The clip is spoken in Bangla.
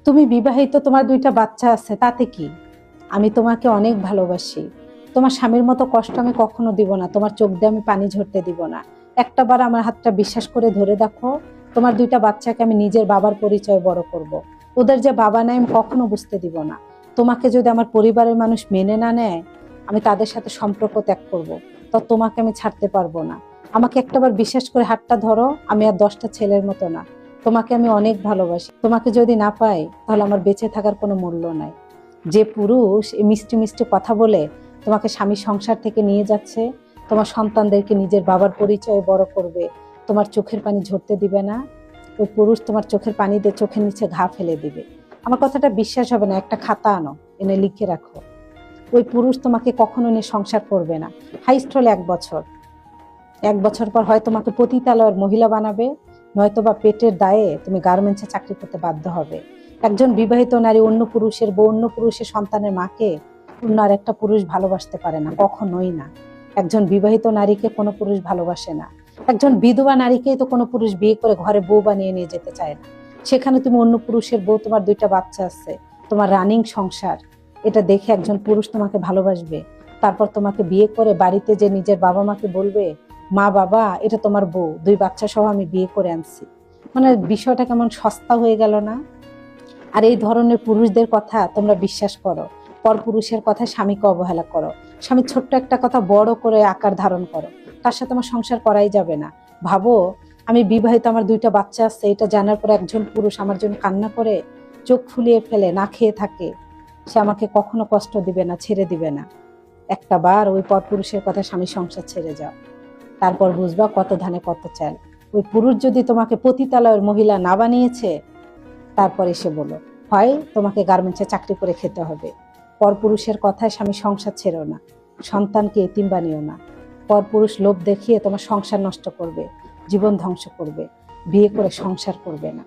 তুমি বিবাহিত, তোমার দুইটা বাচ্চা আছে, তাতে কি? আমি তোমাকে অনেক ভালোবাসি। তোমার স্বামীর মতো কষ্ট আমি কখনো দিব না, তোমার চোখ দিয়ে আমি পানি ঝরতে দিব না। একটা বার আমার হাতটা বিশ্বাস করে ধরে দেখো, তোমার দুইটা বাচ্চাকে আমি নিজের বাবার পরিচয় বড় করব। ওদের যে বাবা নাই আমি কখনো বুঝতে দিব না। তোমাকে যদি আমার পরিবারের মানুষ মেনে না নেয়, আমি তাদের সাথে সম্পর্ক ত্যাগ করব। তো তোমাকে আমি ছাড়তে পারবো না। আমাকে একটাবার বিশ্বাস করে হাতটা ধরো, আমি আর 10টা ছেলের মতো না। তোমাকে আমি অনেক ভালোবাসি। তোমাকে যদি না পাই তাহলে আমার বেঁচে থাকার কোনো মূল্য নাই। যে পুরুষ এই মিষ্টি মিষ্টি কথা বলে তোমাকে স্বামী সংসার থেকে নিয়ে যাচ্ছে, তোমার সন্তানদেরকে নিজের বাবার পরিচয়ে বড় করবে, তোমার চোখের পানি ঝরতে দিবে না, ওই পুরুষ তোমার চোখের পানি দিয়ে চোখের নিচে ঘা ফেলে দিবে। আমার কথাটা বিশ্বাস হবে না, একটা খাতা আনো, এনে লিখে রাখো। ওই পুরুষ তোমাকে কখনো নিয়ে সংসার করবে না। হাইস্ট হলে 1 বছর। 1 বছর পর হয় তোমাকে পতিতালয়ের মহিলা বানাবে, নয়তো বা পেটের দায়ে তুমি গার্মেন্টসে চাকরি করতে বাধ্য হবে। একজন বিবাহিত নারী অন্য পুরুষের বউ, অন্য পুরুষের সন্তানের মাকে অন্য আর একটা পুরুষ ভালোবাসতে পারে না, কখনোই না। একজন বিবাহিত নারীকে কোনো পুরুষ ভালোবাসে না। একজন বিধবা নারীকেই তো কোনো পুরুষ বিয়ে করে ঘরে বউ বানিয়ে নিয়ে যেতে চায় না। সেখানে তুমি অন্য পুরুষের বউ, তোমার দুইটা বাচ্চা আছে, তোমার রানিং সংসার, এটা দেখে একজন পুরুষ তোমাকে ভালোবাসবে? তারপর তোমাকে বিয়ে করে বাড়িতে যে নিজের বাবা মাকে বলবে, মা বাবা এটা তোমার বউ, 2 বাচ্চা সহ আমি বিয়ে করে আনছি। মানে বিষয়টা কেমন সস্তা হয়ে গেল না? আর এই ধরনের পুরুষদের কথা তোমরা বিশ্বাস করো, পর পুরুষের কথা স্বামীকে অবহেলা করো, স্বামীর ছোট্ট একটা কথা বড় করে আকার ধারণ করো। তার সাথে আমার সংসার করাই যাবে না। ভাবো, আমি বিবাহিত, আমার 2টা বাচ্চা আছে, এটা জানার পর একজন পুরুষ আমার জন্য কান্না করে, চোখ ফুলিয়ে ফেলে, না খেয়ে থাকে, সে আমাকে কখনো কষ্ট দিবে না, ছেড়ে দিবে না। একটা বার ওই পর পুরুষের কথা স্বামী সংসার ছেড়ে যাও, তারপর বুঝবা কত ধানে কত চাল। ওই পুরুষ যদি তোমাকে পতিতালয়ের মহিলা না বানিয়েছে, তারপর এসে বলো, হয় তোমাকে গার্মেন্টসে চাকরি করে খেতে হবে। পরপুরুষের কথায় স্বামী সংসার ছেড়ো না, সন্তানকে এতিম বানিও না। পরপুরুষ লোভ দেখিয়ে তোমার সংসার নষ্ট করবে, জীবন ধ্বংস করবে, বিয়ে করে সংসার করবে না।